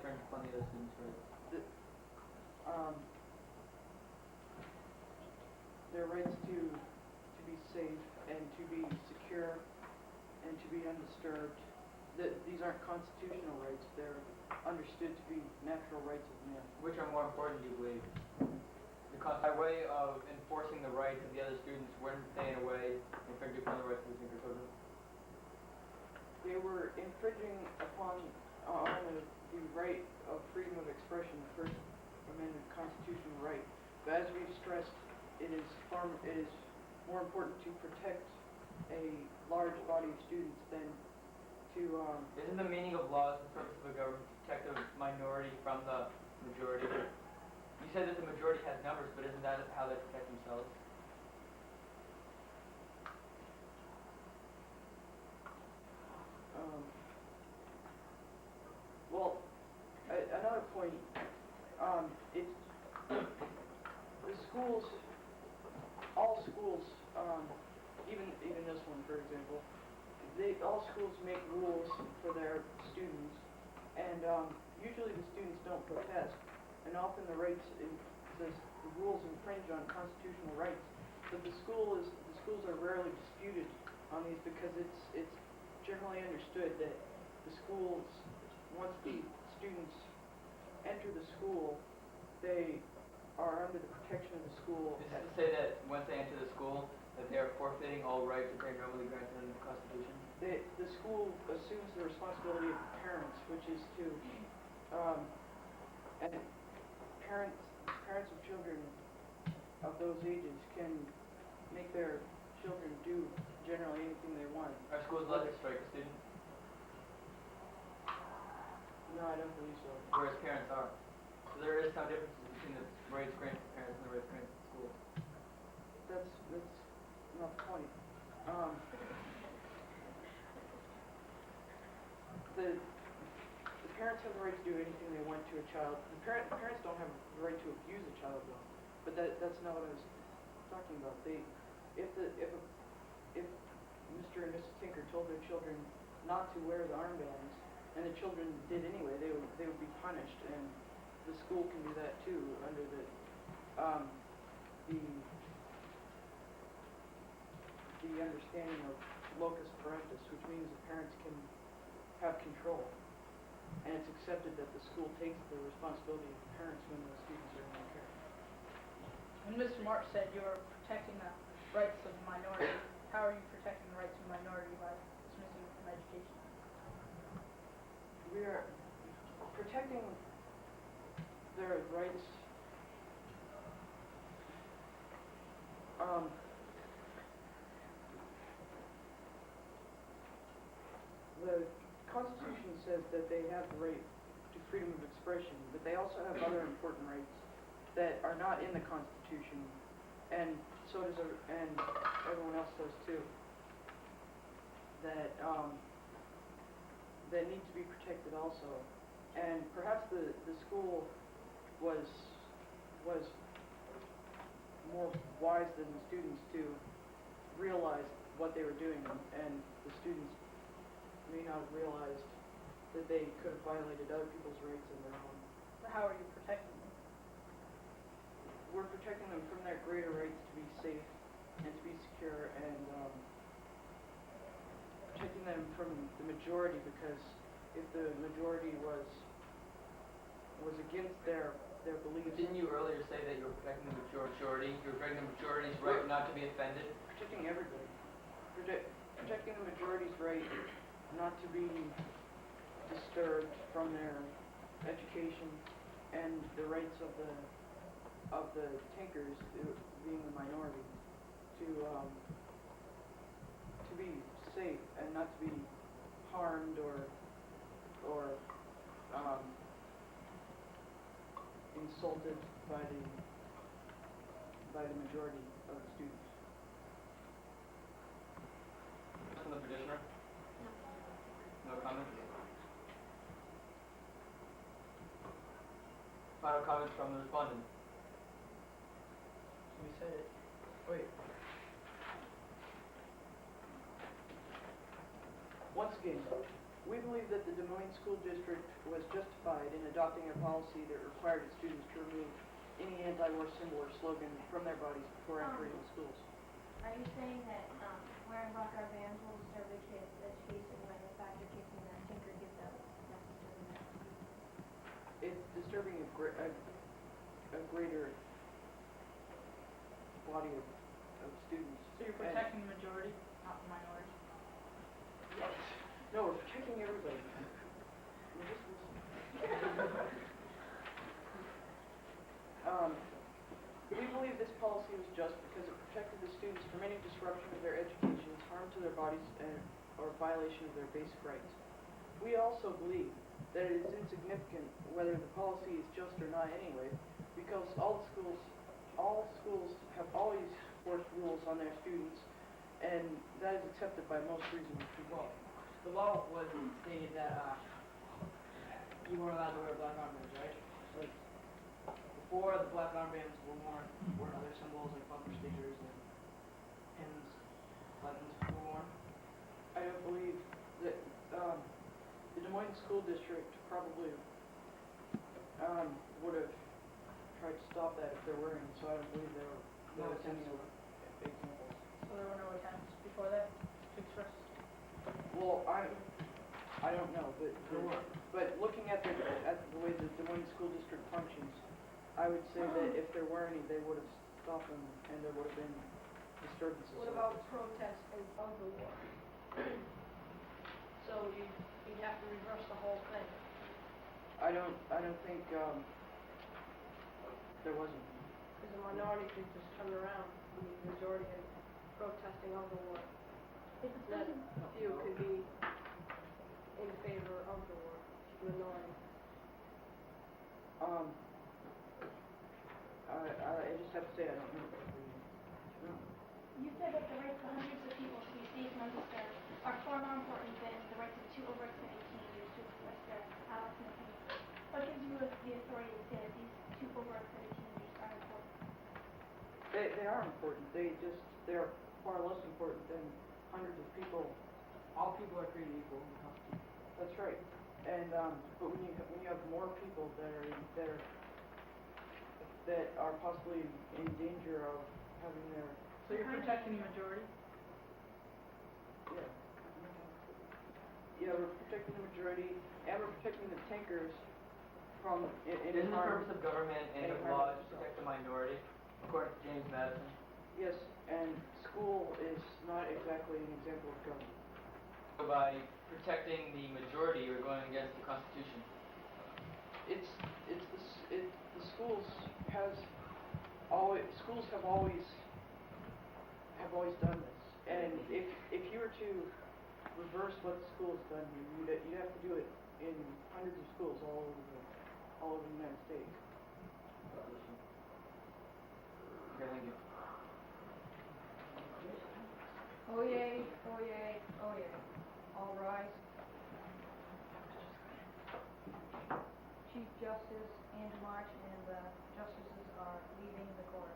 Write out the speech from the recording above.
infringe upon the other students' rights? Their rights to be safe and to be secure and to be undisturbed. These aren't constitutional rights. They're understood to be natural rights of man. Which are more important, do you believe? Because by way of enforcing the rights of the other students, weren't they in a way infringing upon the rights of the tinker children? They were infringing upon the right of freedom of expression, the First Amendment constitutional right. But as we've stressed, it is more important to protect a large body of students than to. Isn't the meaning of laws the purpose of a government to protect a minority from the majority? You said that the majority has numbers, but isn't that how they protect themselves? Well, another point. It's the schools. All schools, even this one, for example, all schools make rules for their students, and usually the students don't protest, and often the rules infringe on constitutional rights. But the schools are rarely disputed on these because it's generally understood that the schools, once the students enter the school, they are under the protection of the school. Is it to say that once they enter the school, that they are forfeiting all rights that they're normally granted under the Constitution? The school assumes the responsibility of the parents, which is to, and parents of children of those ages can make their children do generally anything they want. Are schools allowed to strike a student? No, I don't believe so. Whereas parents are. So there is some differences between the rights granted to parents and the rights granted to schools. That's not the point. The parents have the right to do anything they want to a child. The parents don't have the right to abuse a child, though. But that's not what I was talking about. If Mr. and Mrs. Tinker told their children not to wear the armbands, and the children did anyway, they would be punished, and the school can do that too under the understanding of locus parentis, which means the parents can have control, and it's accepted that the school takes the responsibility of the parents when the students are in their care. When Mr. March said you were protecting the rights of the minority, how are you protecting the rights of the minority by dismissing them from education? We are protecting their rights. The Constitution says that they have the right to freedom of expression, but they also have other important rights that are not in the Constitution, and so does and everyone else does too. That need to be protected also, and perhaps the school was more wise than the students to realize what they were doing, and the students may not have realized that they could have violated other people's rights and their own. How are you protecting them? We're protecting them from their greater rights to be safe and to be secure, and protecting them from the majority, because if the majority was against their beliefs. Didn't you earlier say that you were protecting the majority? You were protecting the majority's right not to be offended? Protecting everybody. Protecting the majority's right not to be disturbed from their education, and the rights of the Tinkers, being the minority, to be safe and not to be harmed or insulted by the majority of the students. From the petitioner? No comments? Final comments from the respondent. We said it. Wait. Once again, We believe that the Des Moines School District was justified in adopting a policy that required its students to remove any anti-war symbol or slogan from their bodies before entering the schools. Are you saying that wearing black arm bands will disturb the kids' education when the fact you're kicking that tinker gives out necessary message? It's disturbing a greater body of students. So you're protecting the majority, not the minority? Yes. No, we're protecting everybody. We're just listening. We believe this policy was just because it protected the students from any disruption of their education, harm to their bodies, or violation of their basic rights. We also believe that it is insignificant whether the policy is just or not anyway, because all schools have always forced rules on their students, and that is accepted by most reasonable people. Well, the law was stated that you weren't allowed to wear black armbands, right? Like, before the black armbands were worn, were other symbols like bumper stickers and pins, buttons were worn. I don't believe that the Des Moines School District probably would have tried to stop that if there were any, so I don't believe there was any examples. So there were no attempts before that to express? Well, I don't know, but looking at the way the Des Moines School District functions, I would say that if there were any, they would have stopped them, and there would have been disturbances. What about protesting of the war? So you'd have to reverse the whole thing. I don't think there wasn't. Because the minority could just turn around, and the majority is protesting of the war. Then few could be in favor of the war, minority. I just have to say I don't know. You said that the rights of hundreds of people to be safe and undisturbed are far more important than the rights of two overextended teenagers to express their Alex and opinions. What gives you the authority to say that these two overextended teenagers are important? They are important. They're far less important than hundreds of people. All people are created equal in the Constitution. That's right. And but when you have more people that are possibly in danger of having their So you're protecting the majority? yeah, we're protecting the majority and we're protecting the tankers from any Isn't the harm. purpose of government and of law to protect the minority, according to James Madison? Yes, and school is not exactly an example of government. So by protecting the majority, you're going against the Constitution. The schools have always done this, and if you were to reverse what the school has done, you'd have to do it in hundreds of schools all over the United States. Okay, thank you. Oyez, oyez, oyez. All rise. Chief Justice Andrew March and the justices are leaving the court.